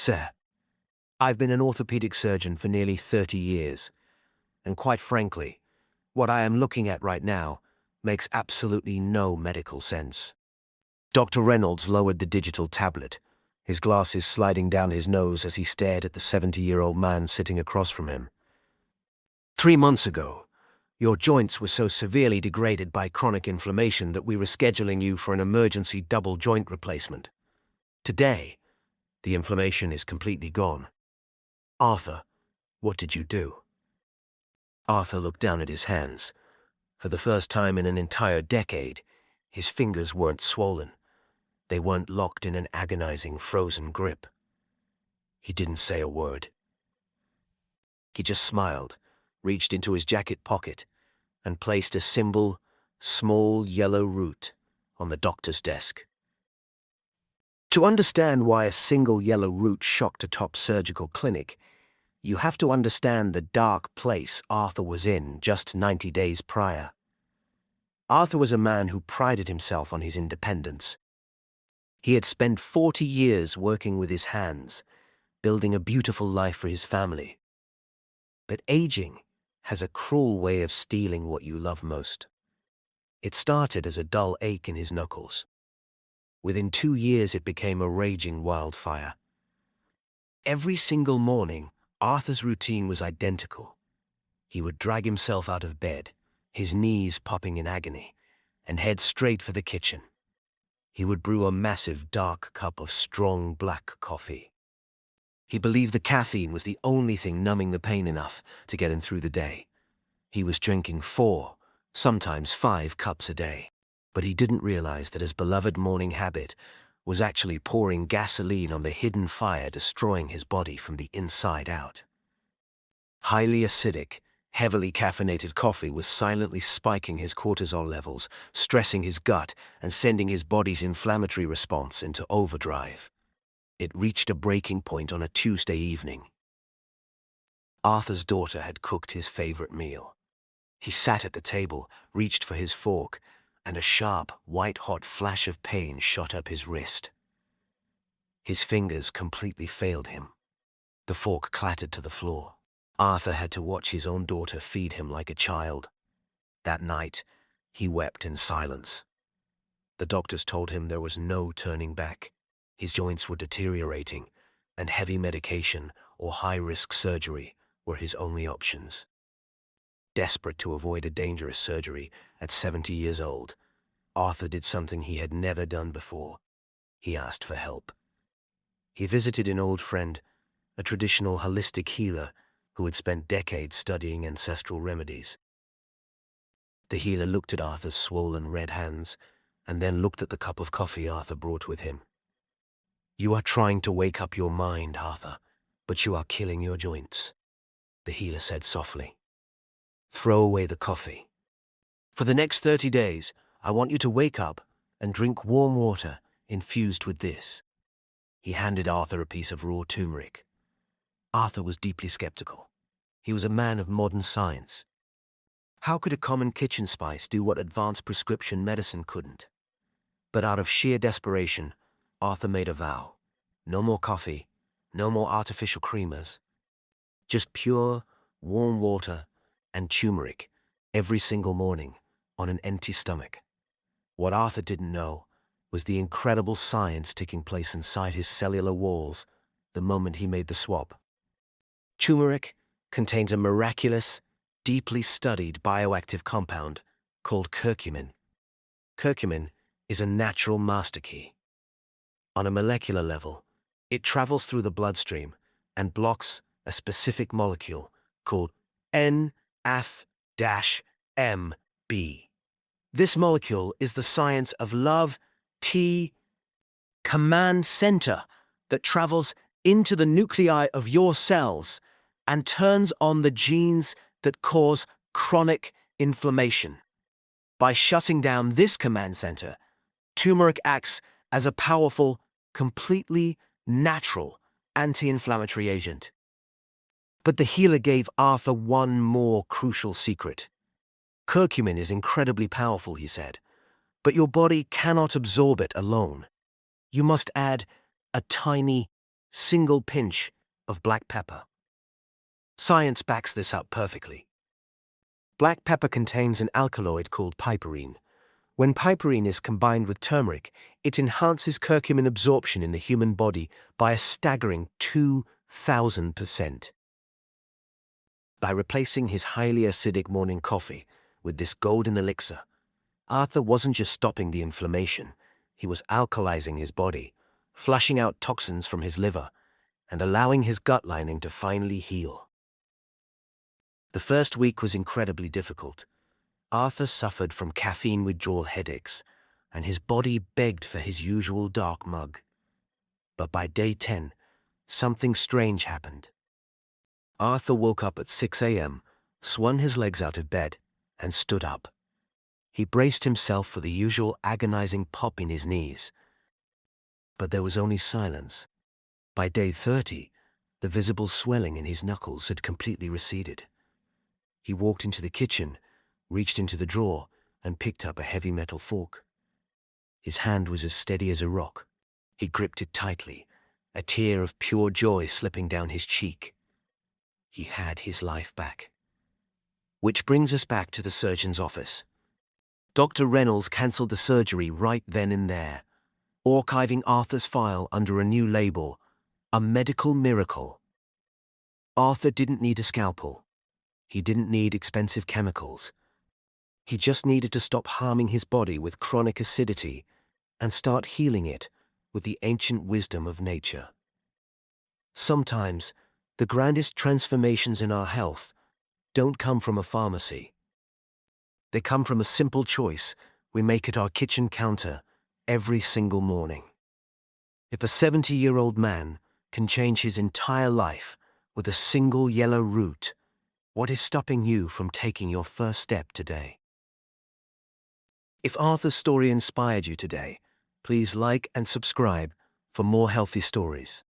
Sir, I've been an orthopedic surgeon for nearly 30 years, and quite frankly, what I am looking at right now makes absolutely no medical sense. Dr. Reynolds lowered the digital tablet, his glasses sliding down his nose as he stared at the 70-year-old man sitting across from him. 3 months ago, your joints were so severely degraded by chronic inflammation that we were scheduling you for an emergency double joint replacement. Today, the inflammation is completely gone. Arthur, what did you do? Arthur looked down at his hands. For the first time in an entire decade, his fingers weren't swollen. They weren't locked in an agonizing, frozen grip. He didn't say a word. He just smiled, reached into his jacket pocket, and placed a small yellow root on the doctor's desk. To understand why a single yellow root shocked a top surgical clinic, you have to understand the dark place Arthur was in just 90 days prior. Arthur was a man who prided himself on his independence. He had spent 40 years working with his hands, building a beautiful life for his family. But aging has a cruel way of stealing what you love most. It started as a dull ache in his knuckles. Within 2 years, it became a raging wildfire. Every single morning, Arthur's routine was identical. He would drag himself out of bed, his knees popping in agony, and head straight for the kitchen. He would brew a massive dark cup of strong black coffee. He believed the caffeine was the only thing numbing the pain enough to get him through the day. He was drinking 4, sometimes 5 cups a day. But he didn't realize that his beloved morning habit was actually pouring gasoline on the hidden fire destroying his body from the inside out. Highly acidic, heavily caffeinated coffee was silently spiking his cortisol levels, stressing his gut, and sending his body's inflammatory response into overdrive. It reached a breaking point on a Tuesday evening. Arthur's daughter had cooked his favorite meal. He sat at the table, reached for his fork, and a sharp, white-hot flash of pain shot up his wrist. His fingers completely failed him. The fork clattered to the floor. Arthur had to watch his own daughter feed him like a child. That night, he wept in silence. The doctors told him there was no turning back. His joints were deteriorating, and heavy medication or high-risk surgery were his only options. Desperate to avoid a dangerous surgery at 70 years old, Arthur did something he had never done before. He asked for help. He visited an old friend, a traditional holistic healer who had spent decades studying ancestral remedies. The healer looked at Arthur's swollen red hands and then looked at the cup of coffee Arthur brought with him. "You are trying to wake up your mind, Arthur, but you are killing your joints," the healer said softly. "Throw away the coffee. For the next 30 days, I want you to wake up and drink warm water infused with this." He handed Arthur a piece of raw turmeric. Arthur was deeply skeptical. He was a man of modern science. How could a common kitchen spice do what advanced prescription medicine couldn't? But out of sheer desperation, Arthur made a vow. No more coffee, no more artificial creamers. Just pure, warm water and turmeric every single morning on an empty stomach. What Arthur didn't know was the incredible science taking place inside his cellular walls the moment he made the swap. Turmeric contains a miraculous, deeply studied bioactive compound called curcumin. Curcumin is a natural master key. On a molecular level, it travels through the bloodstream and blocks a specific molecule called NF-MB. This molecule is the science of love T command center that travels into the nuclei of your cells and turns on the genes that cause chronic inflammation. By shutting down this command center, turmeric acts as a powerful, completely natural anti-inflammatory agent. But the healer gave Arthur one more crucial secret. Curcumin is incredibly powerful, he said, but your body cannot absorb it alone. You must add a tiny, single pinch of black pepper. Science backs this up perfectly. Black pepper contains an alkaloid called piperine. When piperine is combined with turmeric, it enhances curcumin absorption in the human body by a staggering 2,000%. By replacing his highly acidic morning coffee with this golden elixir, Arthur wasn't just stopping the inflammation, he was alkalizing his body, flushing out toxins from his liver, and allowing his gut lining to finally heal. The first week was incredibly difficult. Arthur suffered from caffeine withdrawal headaches, and his body begged for his usual dark mug. But by day 10, something strange happened. Arthur woke up at 6 a.m., swung his legs out of bed, and stood up. He braced himself for the usual agonizing pop in his knees. But there was only silence. By day 30, the visible swelling in his knuckles had completely receded. He walked into the kitchen, reached into the drawer, and picked up a heavy metal fork. His hand was as steady as a rock. He gripped it tightly, a tear of pure joy slipping down his cheek. He had his life back. Which brings us back to the surgeon's office. Dr. Reynolds cancelled the surgery right then and there, archiving Arthur's file under a new label, a medical miracle. Arthur didn't need a scalpel. He didn't need expensive chemicals. He just needed to stop harming his body with chronic acidity and start healing it with the ancient wisdom of nature. Sometimes, the grandest transformations in our health don't come from a pharmacy. They come from a simple choice we make at our kitchen counter every single morning. If a 70-year-old man can change his entire life with a single yellow root, what is stopping you from taking your first step today? If Arthur's story inspired you today, please like and subscribe for more healthy stories.